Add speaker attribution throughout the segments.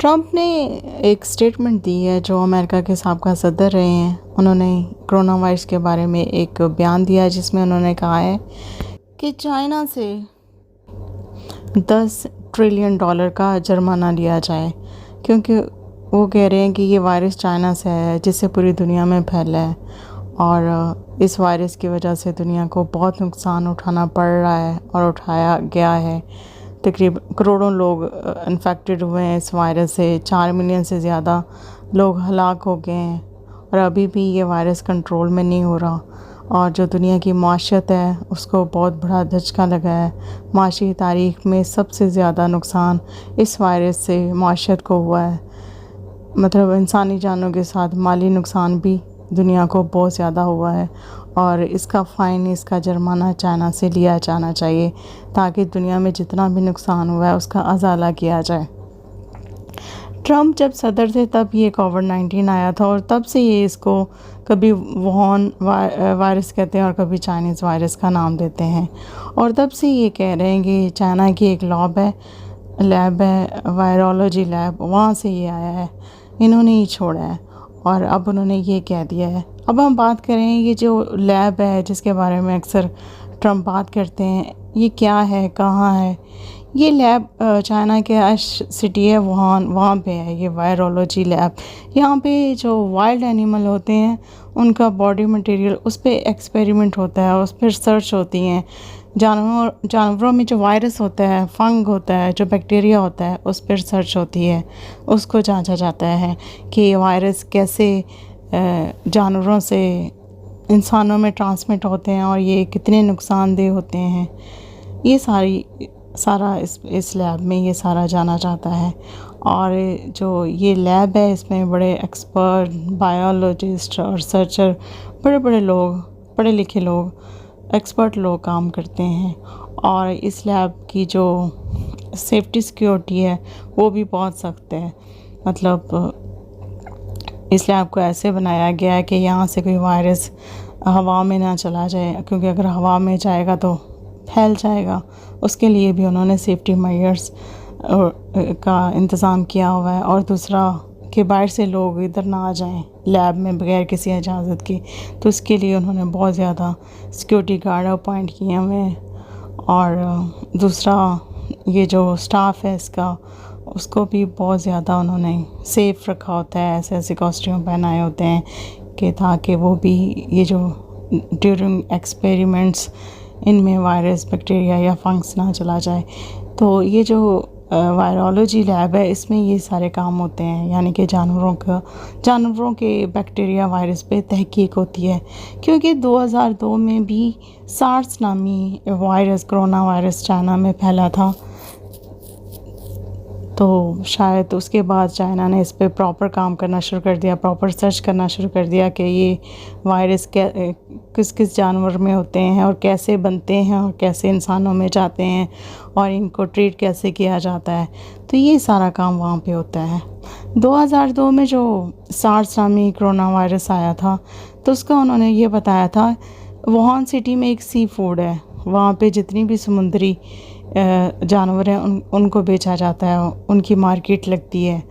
Speaker 1: Trump ने एक statement दी है। जो अमेरिका के साबका सदर रहे हैं, उन्होंने कोरोना वायरस के बारे में एक बयान दिया है जिसमें उन्होंने कहा है कि चाइना से 10 ट्रिलियन डॉलर का जुर्माना लिया जाए, क्योंकि वो कह रहे हैं कि ये वायरस चाइना से है जिससे पूरी दुनिया में फैला है और इस वायरस की वजह से दुनिया को बहुत नुकसान उठाना पड़ रहा है और उठाया गया है। तकरीबन करोड़ों लोग इन्फेक्टेड हुए हैं इस वायरस से। 4 मिलियन से ज़्यादा लोग हलाक हो गए हैं और अभी भी ये वायरस कंट्रोल में नहीं हो रहा। और जो दुनिया की माशियत है उसको बहुत बड़ा धचका लगा है। माशी तारीख में सबसे ज़्यादा नुकसान इस वायरस से माशियत को हुआ है। मतलब इंसानी जानों के साथ माली नुकसान भी दुनिया को बहुत ज़्यादा हुआ है और इसका फ़ाइन, इसका जुर्माना चाइना से लिया जाना चाहिए ताकि दुनिया में जितना भी नुकसान हुआ है उसका अज़ाला किया जाए। ट्रंप जब सदर थे तब ये कोविड-19 आया था और तब से ये इसको कभी वुहान वायरस कहते हैं और कभी चाइनीज़ वायरस का नाम देते हैं। और तब से ये कह रहे हैं कि चाइना की एक लैब है वायरोलॉजी लैब, वहाँ से ये आया है, इन्होंने ही छोड़ा है और अब उन्होंने ये कह दिया है। अब हम बात करें ये जो लैब है जिसके बारे में अक्सर ट्रंप बात करते हैं, ये क्या है, कहाँ है? ये लैब चाइना के सिटी है वुहान, वहाँ पे है ये वायरोलॉजी लैब। यहाँ पे जो वाइल्ड एनिमल होते हैं उनका बॉडी मटेरियल उस पर एक्सपेरिमेंट होता है, उस पर रिसर्च होती हैं। जानवरों में जो वायरस होता है, फंग होता है, जो बैक्टीरिया होता है, उस पर रिसर्च होती है। उसको जांचा जाता है कि ये वायरस कैसे जानवरों से इंसानों में ट्रांसमिट होते हैं और ये कितने नुकसानदेह होते हैं। ये सारा इस लैब में ये सारा जाना जाता है। और जो ये लैब है इसमें बड़े एक्सपर्ट, बायोलॉजिस्ट और रिसर्चर, बड़े लोग, पढ़े लिखे लोग, एक्सपर्ट लोग काम करते हैं। और इस लैब की जो सेफ्टी सिक्योरिटी है वो भी बहुत सख्त है। मतलब इस लैब को ऐसे बनाया गया है कि यहाँ से कोई वायरस हवा में ना चला जाए, क्योंकि अगर हवा में जाएगा तो फैल जाएगा। उसके लिए भी उन्होंने सेफ्टी मेजर्स का इंतज़ाम किया हुआ है। और दूसरा कि बाहर से लोग इधर ना आ जाएं लैब में बगैर किसी इजाज़त के, तो उसके लिए उन्होंने बहुत ज़्यादा सिक्योरिटी गार्ड अपॉइंट किए हुए हैं। और दूसरा ये जो स्टाफ है इसका, उसको भी बहुत ज़्यादा उन्होंने सेफ़ रखा होता है। ऐसे कॉस्ट्यूम पहनाए होते हैं कि ताकि वो भी ये जो ड्यूरिंग एक्सपेरिमेंट्स इनमें वायरस, बैक्टीरिया या फंगस ना चला जाए। तो ये जो वायरोलॉजी लैब है इसमें ये सारे काम होते हैं, यानी कि जानवरों के बैक्टीरिया वायरस पे तहकीक होती है। क्योंकि 2002 में भी सार्स नामी वायरस, कोरोना वायरस चाइना में फैला था, तो शायद उसके बाद चाइना ने इस पे प्रॉपर काम करना शुरू कर दिया, प्रॉपर सर्च करना शुरू कर दिया कि ये वायरस किस किस जानवर में होते हैं और कैसे बनते हैं और कैसे इंसानों में जाते हैं और इनको ट्रीट कैसे किया जाता है। तो ये सारा काम वहाँ पे होता है। 2002 में जो सार्स नामी कोरोना वायरस आया था तो उसका उन्होंने ये बताया था, वुहान सिटी में एक सी फूड है, वहाँ पे जितनी भी समुद्री जानवर हैं उनको बेचा जाता है, उनकी मार्केट लगती है।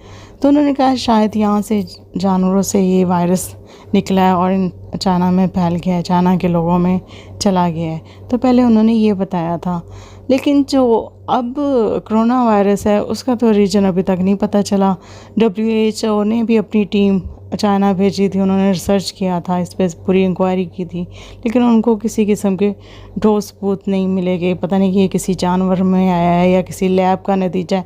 Speaker 1: तो उन्होंने कहा शायद यहाँ से जानवरों से ये वायरस निकला है और इन चाइना में फैल गया है, चाइना के लोगों में चला गया है। तो पहले उन्होंने ये बताया था, लेकिन जो अब कोरोना वायरस है उसका तो रीजन अभी तक नहीं पता चला। WHO ने भी अपनी टीम चाइना भेजी थी, उन्होंने रिसर्च किया था, इस पर पूरी इंक्वायरी की थी, लेकिन उनको किसी किस्म के ठोस सबूत नहीं मिलेंगे। पता नहीं कि ये किसी जानवर में आया है या किसी लैब का नतीजा है।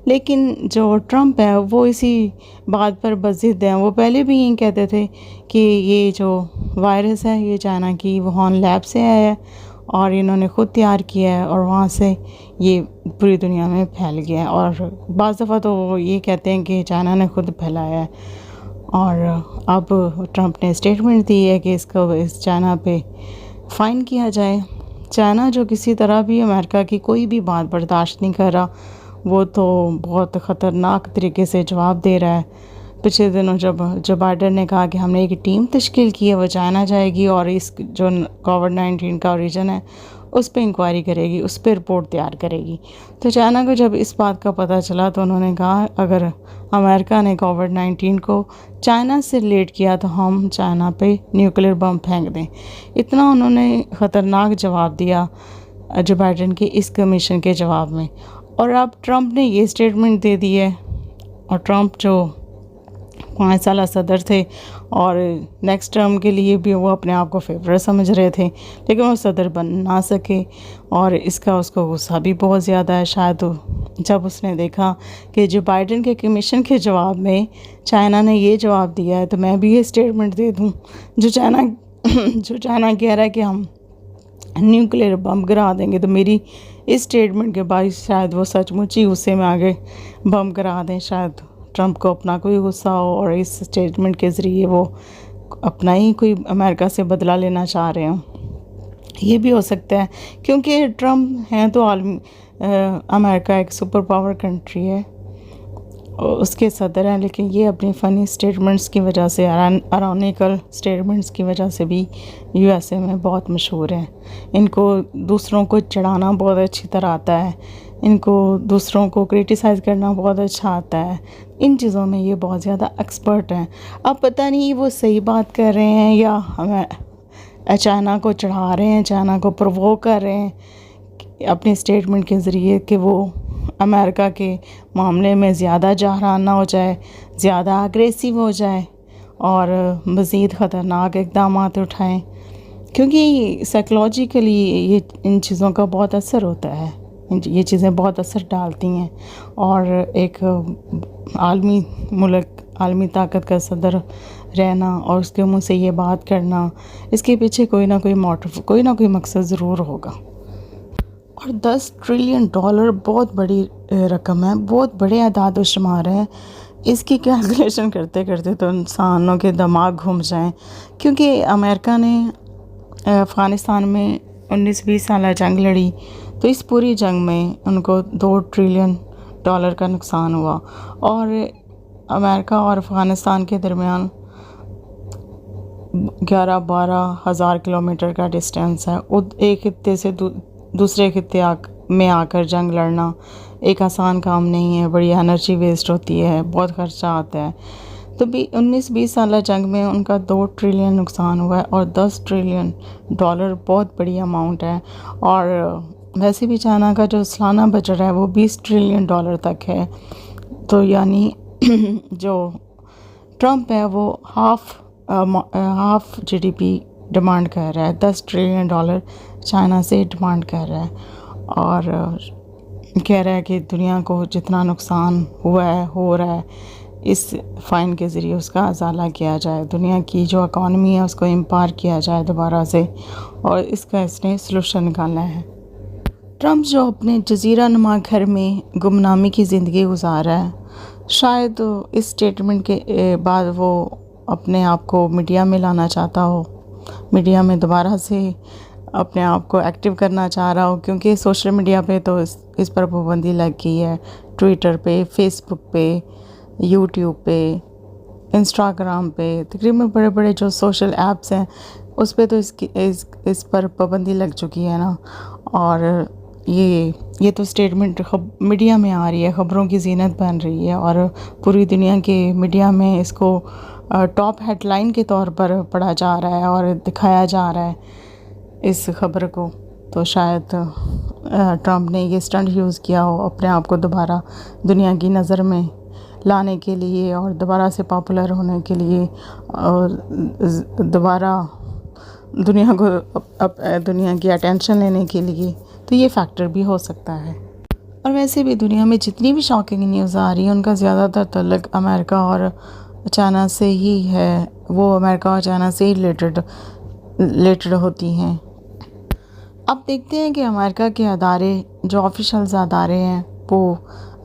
Speaker 1: लेकिन जो ट्रंप है वो इसी बात पर बज़िद हैं। वो पहले भी यही कहते थे कि ये जो वायरस है ये चाइना की वुहान लैब से आया है और इन्होंने ख़ुद तैयार किया है और वहाँ से ये पूरी दुनिया में फैल गया है। और बाज़ दफ़ा तो वो ये कहते हैं कि चाइना ने खुद फैलाया है। और अब ट्रंप ने स्टेटमेंट दी है कि इसको इस चाइना पे फ़ाइन किया जाए। चाइना जो किसी तरह भी अमेरिका की कोई भी बात बर्दाश्त नहीं कर रहा, वो तो बहुत ख़तरनाक तरीके से जवाब दे रहा है। पिछले दिनों जब जो बाइडेन ने कहा कि हमने एक टीम तश्कील की है, वो चाइना जाएगी और इस जो कोविड-19 का ओरिजिन है उस पर इंक्वायरी करेगी, उस पर रिपोर्ट तैयार करेगी। तो चाइना को जब इस बात का पता चला तो उन्होंने कहा अगर अमेरिका ने कोविड-19 को चाइना से रिलेट किया तो हम चाइना पे न्यूक्लियर बम फेंक दें। इतना उन्होंने ख़तरनाक जवाब दिया जो बाइडेन के इस कमीशन के जवाब में। और अब ट्रंप ने ये स्टेटमेंट दे दी है, और ट्रंप जो 5 साल सदर थे और नेक्स्ट टर्म के लिए भी वो अपने आप को फेवरेट समझ रहे थे, लेकिन वो सदर बन ना सके और इसका उसको गुस्सा भी बहुत ज़्यादा है। शायद जब उसने देखा कि जो बाइडेन के कमीशन के जवाब में चाइना ने ये जवाब दिया है तो मैं भी ये स्टेटमेंट दे दूँ जो चाइना कह रहा है कि हम न्यूक्लियर बम गिरा देंगे, तो मेरी इस स्टेटमेंट के बाद शायद वो सचमुच ही गुस्से में आगे बम गिरा दें। शायद ट्रंप को अपना कोई गुस्सा हो और इस स्टेटमेंट के ज़रिए वो अपना ही कोई अमेरिका से बदला लेना चाह रहे हों। ये भी हो सकता है क्योंकि ट्रंप हैं तो अमेरिका एक सुपर पावर कंट्री है, उसके सदर हैं, लेकिन ये अपनी फ़नी स्टेटमेंट्स की वजह से, आयरॉनिकल स्टेटमेंट्स की वजह से भी यूएसए में बहुत मशहूर हैं। इनको दूसरों को चिढ़ाना बहुत अच्छी तरह आता है, इनको दूसरों को क्रिटिसाइज़ करना बहुत अच्छा आता है। इन चीज़ों में ये बहुत ज़्यादा एक्सपर्ट हैं। अब पता नहीं वो सही बात कर रहे हैं या हमें चाइना को चढ़ा रहे हैं, चाइना को प्रोवोक कर रहे हैं अपने स्टेटमेंट के ज़रिए कि वो अमेरिका के मामले में ज़्यादा जहराना हो जाए, ज़्यादा अग्रेसिव हो जाए और मज़ीद ख़तरनाक इक़दाम उठाएं, क्योंकि साइकोलॉजिकली ये इन चीज़ों का बहुत असर होता है। ये चीज़ें बहुत असर डालती हैं और एक आलमी मुल्क, आलमी ताकत का सदर रहना और उसके मुंह से ये बात करना, इसके पीछे कोई ना कोई मोटिव, कोई ना कोई मकसद ज़रूर होगा। और $10 ट्रिलियन बहुत बड़ी रकम है, बहुत बड़े आदाद व शुमार है। इसकी कैलकुलेशन करते करते तो इंसानों के दिमाग घूम जाएं, क्योंकि अमेरिका ने अफ़गानिस्तान में 19-20 साल जंग लड़ी, तो इस पूरी जंग में उनको $2 ट्रिलियन का नुकसान हुआ। और अमेरिका और अफ़गानिस्तान के दरमियान 11-12 हज़ार किलोमीटर का डिस्टेंस है। एक खित्ते से दूसरे खित्ते में आकर जंग लड़ना एक आसान काम नहीं है, बड़ी एनर्जी वेस्ट होती है, बहुत खर्चा आता है। तो भी 19-20 साल जंग में उनका $2 ट्रिलियन नुकसान हुआ है और $10 ट्रिलियन बहुत बड़ी अमाउंट है। और वैसे भी चाइना का जो सालाना बजट है वो $20 ट्रिलियन तक है। तो यानी जो ट्रंप है वो हाफ जीडीपी डिमांड कर रहा है, $10 ट्रिलियन चाइना से डिमांड कर रहा है और कह रहा है कि दुनिया को जितना नुकसान हुआ है, हो रहा है, इस फ़ाइन के ज़रिए उसका अज़ाला किया जाए, दुनिया की जो इकॉनमी है उसको इम्पावर किया जाए दोबारा से, और इसका इसने सलूशन निकालना है। ट्रंप जो अपने जज़ीरा नुमा घर में गुमनामी की ज़िंदगी गुजार रहा है, शायद इस स्टेटमेंट के बाद वो अपने आप को मीडिया में लाना चाहता हो, मीडिया में दोबारा से अपने आप को एक्टिव करना चाह रहा हो, क्योंकि सोशल मीडिया पे तो इस पर पाबंदी लग गई है। ट्विटर पे, फेसबुक पे, यूट्यूब पे, इंस्टाग्राम पे, तकरीबन बड़े बड़े जो सोशल ऐप्स हैं उस पे तो इस पर पाबंदी लग चुकी है ना। और ये तो स्टेटमेंट मीडिया में आ रही है, ख़बरों की ज़ीनत बन रही है और पूरी दुनिया के मीडिया में इसको टॉप हेडलाइन के तौर पर पढ़ा जा रहा है और दिखाया जा रहा है इस ख़बर को। तो शायद ट्रंप ने ये स्टंट यूज़ किया हो अपने आप को दोबारा दुनिया की नज़र में लाने के लिए और दोबारा से पॉपुलर होने के लिए, और दोबारा दुनिया की अटेंशन लेने के लिए। तो ये फैक्टर भी हो सकता है। और वैसे भी दुनिया में जितनी भी शॉकिंग न्यूज़ आ रही है उनका ज़्यादातर तल्लुक़ अमेरिका और चाइना से ही है, वो अमेरिका और चाइना से ही रिलेटेड होती हैं। अब देखते हैं कि अमेरिका के अदारे, जो ऑफिशियल्स अदारे हैं, वो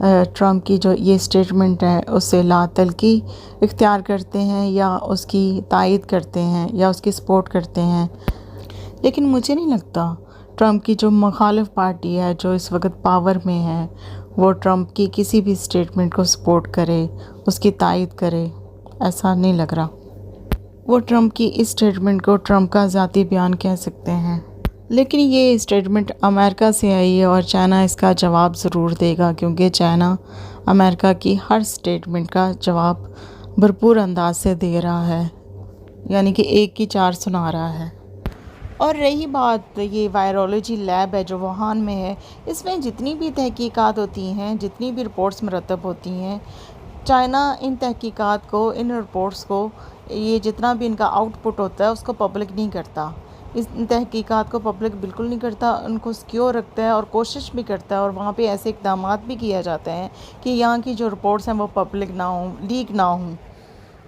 Speaker 1: ट्रंप की जो ये स्टेटमेंट है उससे लातल्की इख्तियार करते हैं या उसकी तायद करते हैं या उसकी सपोर्ट करते हैं। लेकिन मुझे नहीं लगता ट्रंप की जो मुखालिफ पार्टी है जो इस वक्त पावर में है वो ट्रंप की किसी भी स्टेटमेंट को सपोर्ट करे, उसकी तायद करे, ऐसा नहीं लग रहा। वो ट्रंप की इस स्टेटमेंट को ट्रंप का ज़ाती बयान कह सकते हैं। लेकिन ये स्टेटमेंट अमेरिका से आई है और चाइना इसका जवाब ज़रूर देगा, क्योंकि चाइना अमेरिका की हर स्टेटमेंट का जवाब भरपूर अंदाज से दे रहा है, यानी कि एक की चार सुना रहा है। और रही बात ये वायरोलॉजी लैब है जो वुहान में है, इसमें जितनी भी तहकीकात होती हैं, जितनी भी रिपोर्ट्स मरतब होती हैं, चाइना इन तहकीकात को, इन रिपोर्ट्स को, ये जितना भी इनका आउटपुट होता है उसको पब्लिक नहीं करता। इस तहकीकात को पब्लिक बिल्कुल नहीं करता, उनको सिक्योर रखता है और कोशिश भी करता है, और वहाँ पे ऐसे इक़दामात भी किया जाते हैं कि यहाँ की जो रिपोर्ट्स हैं वो पब्लिक ना हों, लीक ना हों।